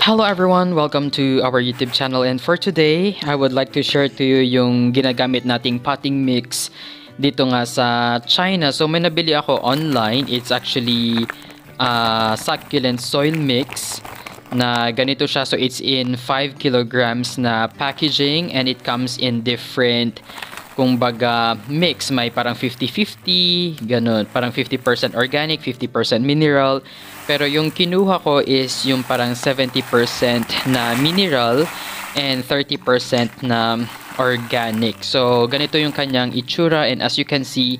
Hello everyone, welcome to our YouTube channel, and for today, I would like to share to you yung ginagamit nating potting mix dito nga sa China. So may nabili ako online. It's actually succulent soil mix na ganito siya. So it's in 5 kilograms na packaging and it comes in different kumbaga mix. May parang 50-50, ganun. Parang 50% organic, 50% mineral. Pero yung kinuha ko is yung parang 70% na mineral and 30% na organic. So, ganito yung kanyang itsura, and as you can see,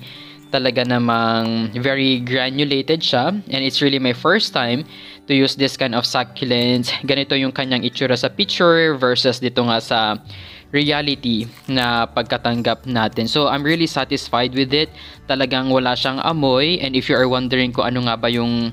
talaga namang very granulated siya, and it's really my first time to use this kind of succulent. Ganito yung kanyang itsura sa picture versus dito nga sa reality na pagkatanggap natin. So, I'm really satisfied with it. Talagang wala siyang amoy, and if you are wondering kung ano nga ba yung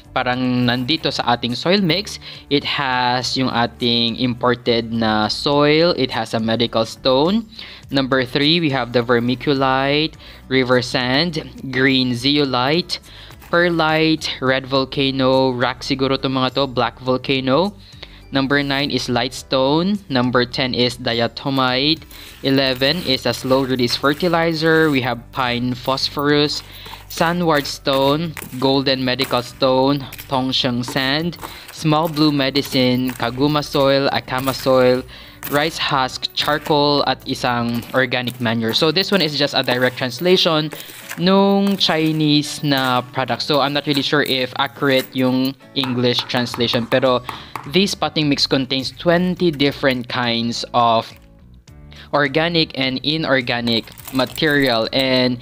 parang nandito sa ating soil mix, it has yung ating imported na soil, it has a medical stone. Number 3, we have the vermiculite, river sand, green zeolite, perlite, red volcano, rock siguro itong mga to, black volcano. Number 9 is lightstone. Number 10 is diatomite. 11 is a slow release fertilizer. We have pine phosphorus, sandward stone, golden medical stone, tongsheng sand, small blue medicine, kaguma soil, akama soil, rice husk, charcoal, at isang organic manure. So this one is just a direct translation nung Chinese na product. So I'm not really sure if accurate yung English translation, pero this potting mix contains 20 different kinds of organic and inorganic material, and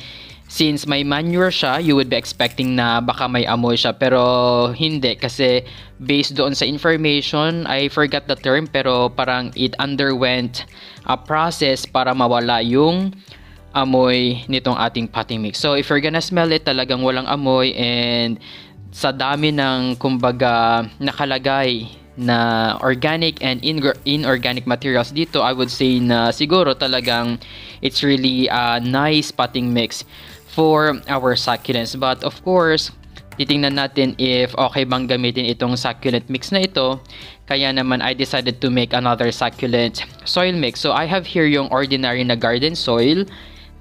since may manure siya, you would be expecting na baka may amoy siya, pero hindi, kasi based doon sa information, I forgot the term, pero parang it underwent a process para mawala yung amoy nitong ating potting mix. So if you're gonna smell it, talagang walang amoy, and sa dami ng kumbaga nakalagay na organic and inorganic materials dito, I would say na siguro talagang it's really a nice potting mix for our succulents. But of course, titingnan natin if okay bang gamitin itong succulent mix na ito. Kaya naman I decided to make another succulent soil mix. So I have here yung ordinary na garden soil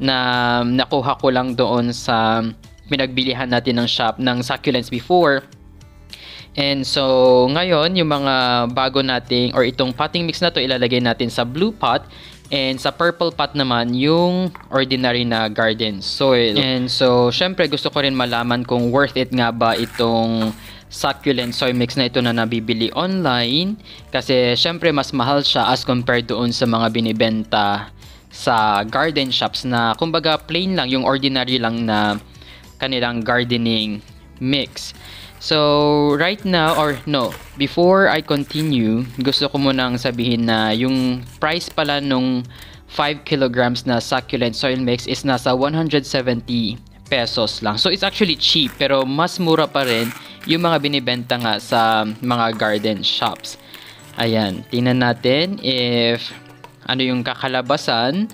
na nakuha ko lang doon sa pinagbilihan natin ng shop ng succulents before. And so, ngayon, yung mga bago nating, or itong potting mix na to, ilalagay natin sa blue pot. And sa purple pot naman, yung ordinary na garden soil. And so, syempre, gusto ko rin malaman kung worth it nga ba itong succulent soil mix na ito na nabibili online. Kasi, syempre, mas mahal siya as compared doon sa mga binibenta sa garden shops na, kumbaga, plain lang, yung ordinary lang na kanilang gardening mix. So, right now, or no, before I continue, gusto ko munang sabihin na yung price pala nung 5 kilograms na succulent soil mix is nasa 170 pesos lang. So, it's actually cheap, pero mas mura pa rin yung mga binibenta nga sa mga garden shops. Ayan, tingnan natin if ano yung kakalabasan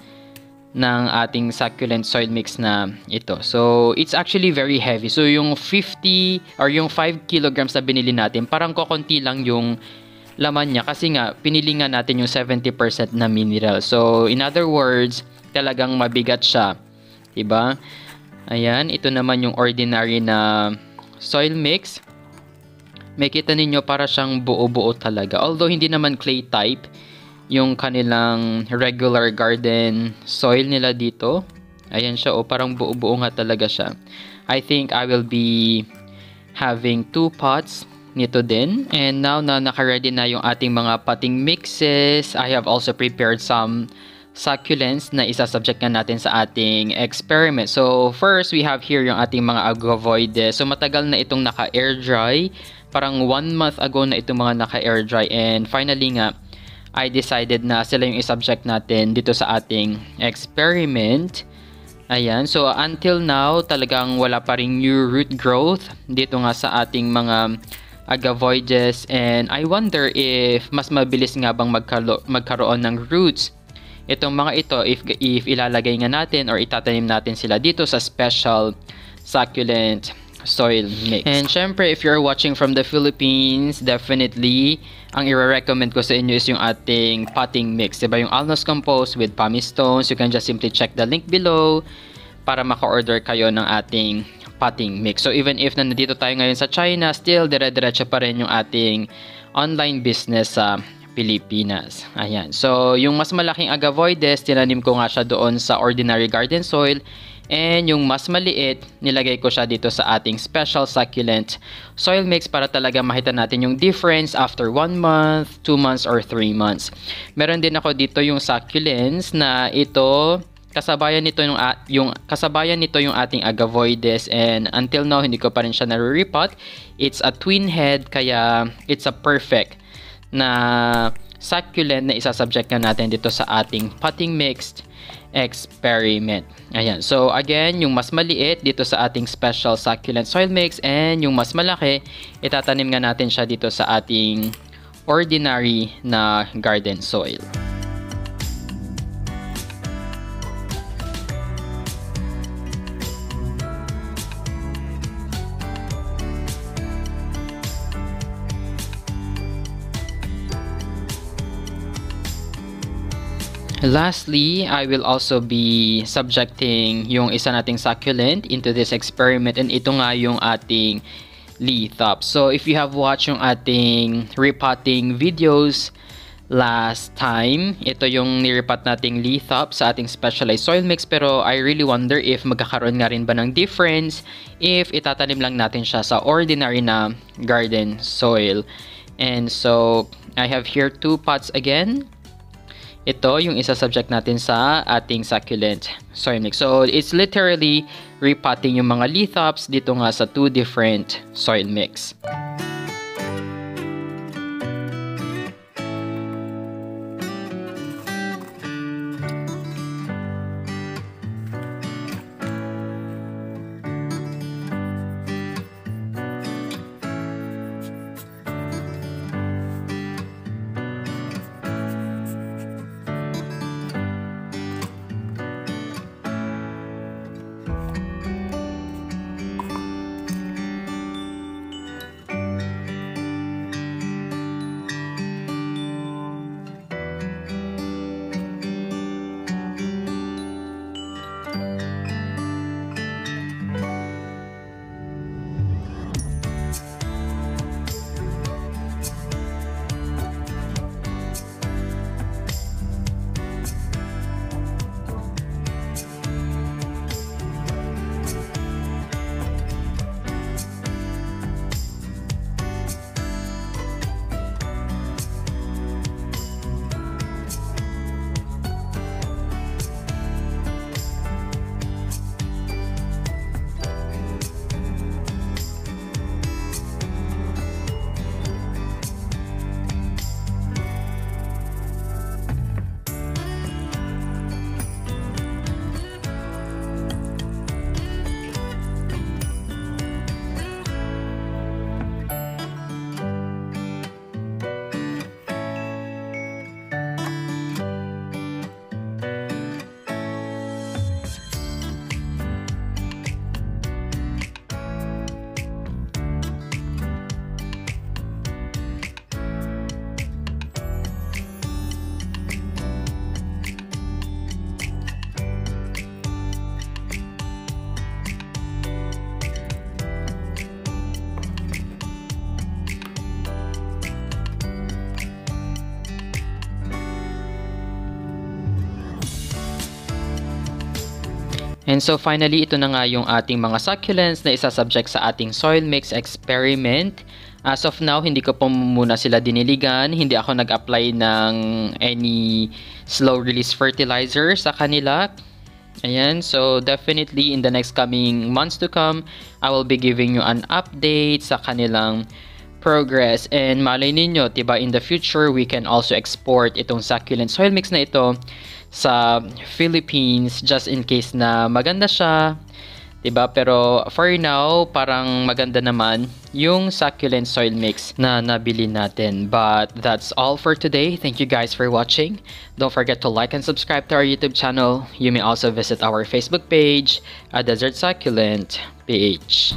ng ating succulent soil mix na ito. So, it's actually very heavy. So, yung 50 or yung 5 kilograms na binili natin, parang kokonti lang yung laman niya kasi nga, pinili nga natin yung 70% na mineral. So, in other words, talagang mabigat siya. Diba? Ayan, ito naman yung ordinary na soil mix. May kita ninyo para siyang buo-buo talaga. Although, hindi naman clay type yung kanilang regular garden soil nila dito. Ayan siya, parang buo-buo nga talaga siya. I think I will be having 2 pots nito din. And now na naka-ready na yung ating mga potting mixes, I have also prepared some succulents na isa-subject nga natin sa ating experiment. So first, we have here yung ating mga agavoides. So matagal na itong naka-air dry. Parang 1 month ago na itong mga naka-air dry. And finally nga, I decided na sila yung isubject natin dito sa ating experiment. Ayan. So, until now, talagang wala pa ring new root growth dito nga sa ating mga agavoides. And I wonder if mas mabilis nga bang magkaroon ng roots itong mga ito if ilalagay nga natin or itatanim natin sila dito sa special succulent soil mix. And syempre, if you're watching from the Philippines, definitely, ang i-recommend ko sa inyo is yung ating potting mix. Diba? Yung Alnos Compost with pumice stones. You can just simply check the link below para maka-order kayo ng ating potting mix. So, even if nandito tayo ngayon sa China, still, dire-diretso pa rin yung ating online business sa Pilipinas. Ayan. So, yung mas malaking agavoides, tinanim ko nga siya doon sa ordinary garden soil. And yung mas maliit, nilagay ko siya dito sa ating special succulent soil mix para talaga makita natin yung difference after 1 month, 2 months, or 3 months. Meron din ako dito yung succulents na ito, kasabayan nito yung ating agavoides, and until now hindi ko pa rin siya nare-repot. It's a twin head, kaya it's a perfect na succulent na isasubject na natin dito sa ating potting mixed experiment. Ayan. So, again, yung mas maliit dito sa ating special succulent soil mix, and yung mas malaki, itatanim nga natin siya dito sa ating ordinary na garden soil. Lastly, I will also be subjecting yung isa nating succulent into this experiment, and ito nga yung ating lithops. So, if you have watched yung ating repotting videos last time, ito yung nirepot nating lithops sa ating specialized soil mix, pero I really wonder if magkakaroon nga rin ba ng difference if itatanim lang natin siya sa ordinary na garden soil. And so, I have here 2 pots again. Ito yung isa-subject natin sa ating succulent soil mix. So, it's literally repotting yung mga lithops dito nga sa 2 different soil mix. And so finally, ito na nga yung ating mga succulents na isasubject sa ating soil mix experiment. As of now, hindi ko po muna sila diniligan. Hindi ako nag-apply ng any slow release fertilizer sa kanila. Ayan, so definitely in the next coming months to come, I will be giving you an update sa kanilang progress. And malay ninyo, diba, in the future, we can also export itong succulent soil mix na ito sa Philippines just in case na maganda siya, diba? Pero for now, parang maganda naman yung succulent soil mix na nabili natin. But that's all for today. Thank you guys for watching. Don't forget to like and subscribe to our YouTube channel. You may also visit our Facebook page at Desert Succulent PH.